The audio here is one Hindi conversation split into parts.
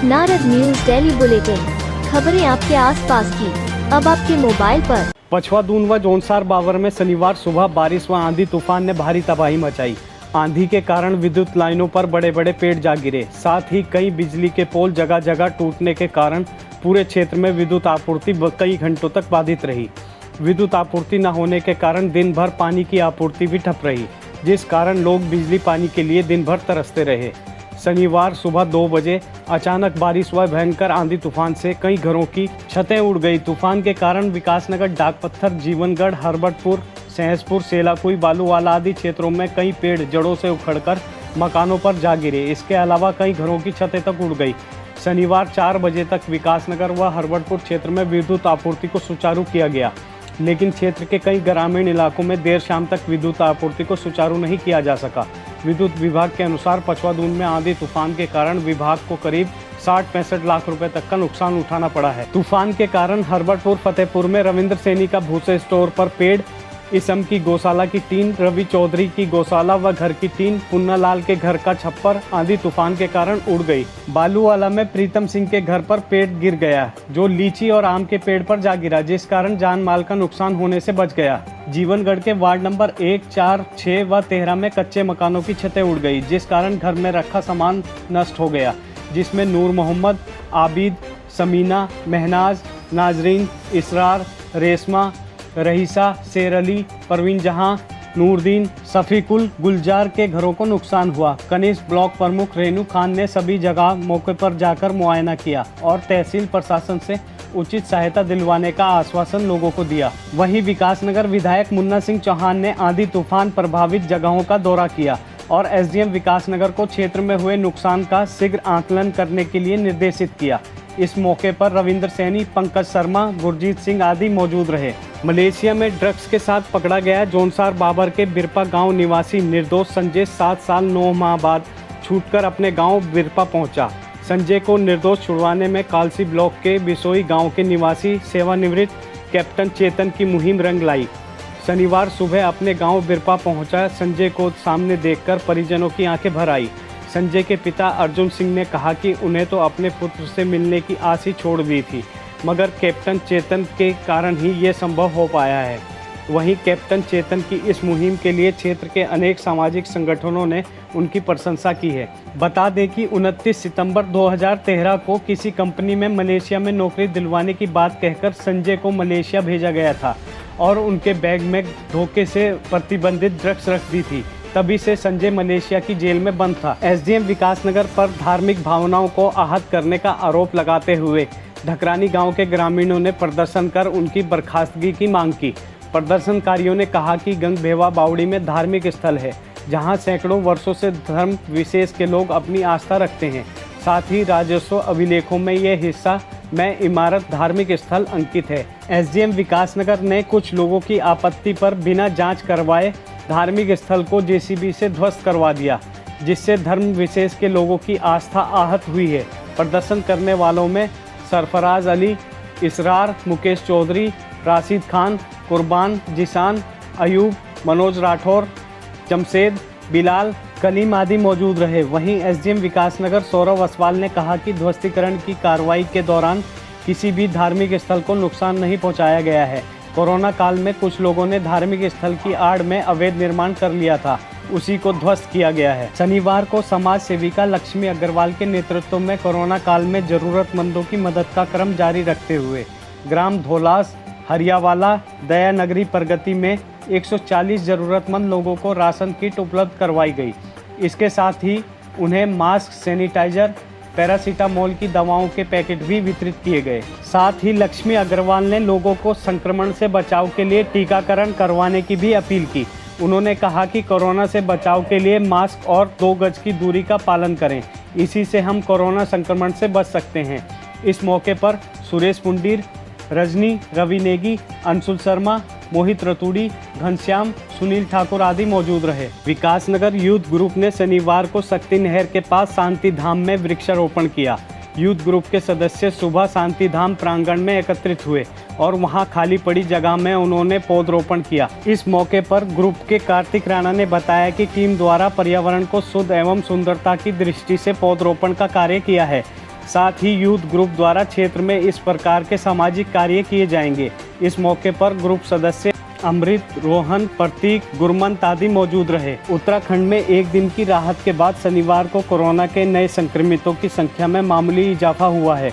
नारद न्यूज डेली बुलेटिन, खबरें आपके आसपास की अब आपके मोबाइल पर। पछवा दून व जौनसार बावर में शनिवार सुबह बारिश व आंधी तूफान ने भारी तबाही मचाई। आंधी के कारण विद्युत लाइनों पर बड़े बड़े पेड़ जा गिरे। साथ ही कई बिजली के पोल जगह जगह टूटने के कारण पूरे क्षेत्र में विद्युत आपूर्ति कई घंटों तक बाधित रही। विद्युत आपूर्ति न होने के कारण दिन भर पानी की आपूर्ति भी ठप रही, जिस कारण लोग बिजली पानी के लिए दिन भर तरसते रहे। शनिवार सुबह 2 बजे अचानक बारिश व भयंकर आंधी तूफान से कई घरों की छतें उड़ गई। तूफान के कारण विकासनगर, डाकपत्थर, जीवनगढ़, हरबटपुर, सहसपुर, सेलाकुई, बालूवाला आदि क्षेत्रों में कई पेड़ जड़ों से उखड़कर मकानों पर जा गिरे। इसके अलावा कई घरों की छतें तक उड़ गई। शनिवार 4 बजे तक विकासनगर व हरबटपुर क्षेत्र में विद्युत आपूर्ति को सुचारू किया गया, लेकिन क्षेत्र के कई ग्रामीण इलाकों में देर शाम तक विद्युत आपूर्ति को सुचारू नहीं किया जा सका। विद्युत विभाग के अनुसार पछवा दून में आंधी तूफान के कारण विभाग को करीब 60-65 लाख रुपए तक का नुकसान उठाना पड़ा है। तूफान के कारण हरबटपुर फतेहपुर में रविंद्र सैनी का भूसे स्टोर पर पेड़, इसम की गौशाला की टीन, रवि चौधरी की गौशाला व घर की टीन, पुन्नालाल के घर का छप्पर आंधी तूफान के कारण उड़ गई। बालूवाला में प्रीतम सिंह के घर पर पेड़ गिर गया, जो लीची और आम के पेड़ पर जा गिरा, जिस कारण जान माल का नुकसान होने से बच गया। जीवनगढ़ के वार्ड नंबर 1, 4, 6 व 13 में कच्चे मकानों की छतें उड़ गई, जिस कारण घर में रखा सामान नष्ट हो गया, जिसमें नूर मोहम्मद, आबिद, समीना, महनाज, नाजरीन, इसरार, रेशमा, रहीसा, शेर अली, परवीन जहां, नूरदीन, सफ़ीकुल, गुलजार के घरों को नुकसान हुआ। कनिष्ठ ब्लॉक प्रमुख रेनू खान ने सभी जगह मौके पर जाकर मुआयना किया और तहसील प्रशासन से उचित सहायता दिलवाने का आश्वासन लोगों को दिया। वहीं विकासनगर विधायक मुन्ना सिंह चौहान ने आंधी तूफान प्रभावित जगहों का दौरा किया और एसडीएम विकासनगर को क्षेत्र में हुए नुकसान का शीघ्र आकलन करने के लिए निर्देशित किया। इस मौके पर रविंद्र सैनी, पंकज शर्मा, गुरजीत सिंह आदि मौजूद रहे। मलेशिया में ड्रग्स के साथ पकड़ा गया जौनसार बाबर के बिरपा गांव निवासी निर्दोष संजय 7 साल 9 माह बाद छूटकर अपने गांव बिरपा पहुंचा। संजय को निर्दोष छुड़वाने में कालसी ब्लॉक के बिसोई गांव के निवासी सेवानिवृत्त कैप्टन चेतन की मुहिम रंग लाई। शनिवार सुबह अपने गांव बिरपा पहुंचा संजय को सामने देखकर परिजनों की आंखें भर आई। संजय के पिता अर्जुन सिंह ने कहा कि उन्हें तो अपने पुत्र से मिलने की आस ही छोड़ दी थी, मगर कैप्टन चेतन के कारण ही ये संभव हो पाया है। वहीं कैप्टन चेतन की इस मुहिम के लिए क्षेत्र के अनेक सामाजिक संगठनों ने उनकी प्रशंसा की है। बता दें कि 29 सितंबर 2013 को किसी कंपनी में मलेशिया में नौकरी दिलवाने की बात कहकर संजय को मलेशिया भेजा गया था और उनके बैग में धोखे से प्रतिबंधित ड्रग्स रख दी थी। तभी से संजय मलेशिया की जेल में बंद था। एसडीएम विकासनगर पर धार्मिक भावनाओं को आहत करने का आरोप लगाते हुए ढकरानी गांव के ग्रामीणों ने प्रदर्शन कर उनकी बर्खास्तगी की मांग की। प्रदर्शनकारियों ने कहा कि गंगभेवा बावड़ी में धार्मिक स्थल है, जहां सैकड़ों वर्षों से धर्म विशेष के लोग अपनी आस्था रखते हैं। साथ ही राजस्व अभिलेखों में यह हिस्सा में इमारत धार्मिक स्थल अंकित है। एसडीएम विकासनगर ने कुछ लोगों की आपत्ति पर बिना जांच करवाए धार्मिक स्थल को जेसीबी से ध्वस्त करवा दिया, जिससे धर्म विशेष के लोगों की आस्था आहत हुई है। प्रदर्शन करने वालों में सरफराज अली, इसरार, मुकेश चौधरी, राशिद खान, कुर्बान, जिसान, अयूब, मनोज राठौर, जमशेद, बिलाल, कलीम आदि मौजूद रहे। वहीं एसडीएम विकासनगर सौरभ असवाल ने कहा कि ध्वस्तीकरण की कार्रवाई के दौरान किसी भी धार्मिक स्थल को नुकसान नहीं पहुंचाया गया है। कोरोना काल में कुछ लोगों ने धार्मिक स्थल की आड़ में अवैध निर्माण कर लिया था, उसी को ध्वस्त किया गया है। शनिवार को समाज सेविका लक्ष्मी अग्रवाल के नेतृत्व में कोरोना काल में जरूरतमंदों की मदद का क्रम जारी रखते हुए ग्राम धोलास, हरियावाला, दयानगरी, प्रगति में 140 जरूरतमंद लोगों को राशन किट उपलब्ध करवाई गई। इसके साथ ही उन्हें मास्क, सैनिटाइजर, पैरासीटामोल की दवाओं के पैकेट भी वितरित किए गए। साथ ही लक्ष्मी अग्रवाल ने लोगों को संक्रमण से बचाव के लिए टीकाकरण करवाने की भी अपील की। उन्होंने कहा कि कोरोना से बचाव के लिए मास्क और 2 गज की दूरी का पालन करें, इसी से हम कोरोना संक्रमण से बच सकते हैं। इस मौके पर सुरेश पुंडीर, रजनी, रवि नेगी, अंशुल शर्मा, मोहित रतूड़ी, घनश्याम, सुनील ठाकुर आदि मौजूद रहे। विकासनगर यूथ ग्रुप ने शनिवार को शक्ति नहर के पास शांति धाम में वृक्षारोपण किया। यूथ ग्रुप के सदस्य सुबह शांति धाम प्रांगण में एकत्रित हुए और वहां खाली पड़ी जगह में उन्होंने पौधरोपण किया। इस मौके पर ग्रुप के कार्तिक राणा ने बताया कि टीम द्वारा पर्यावरण को शुद्ध एवं सुंदरता की दृष्टि से पौधरोपण का कार्य किया है। साथ ही यूथ ग्रुप द्वारा क्षेत्र में इस प्रकार के सामाजिक कार्य किए जाएंगे। इस मौके पर ग्रुप सदस्य अमृत, रोहन, प्रतीक, गुरमंत आदि मौजूद रहे। उत्तराखंड में एक दिन की राहत के बाद शनिवार को कोरोना के नए संक्रमितों की संख्या में मामूली इजाफा हुआ है।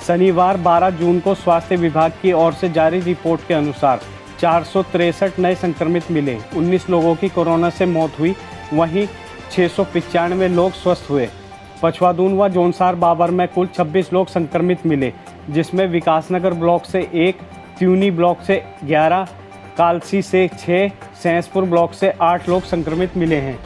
शनिवार 12 जून को स्वास्थ्य विभाग की ओर से जारी रिपोर्ट के अनुसार 463 नए संक्रमित मिले। 19 लोगों की कोरोना से मौत हुई, वहीं 695 लोग स्वस्थ हुए। पछवादून व जोनसार बाबर में कुल 26 लोग संक्रमित मिले, जिसमें विकासनगर ब्लॉक से 1, त्यूनी ब्लॉक से 11, कालसी से 6, सैंसपुर ब्लॉक से 8 लोग संक्रमित मिले हैं।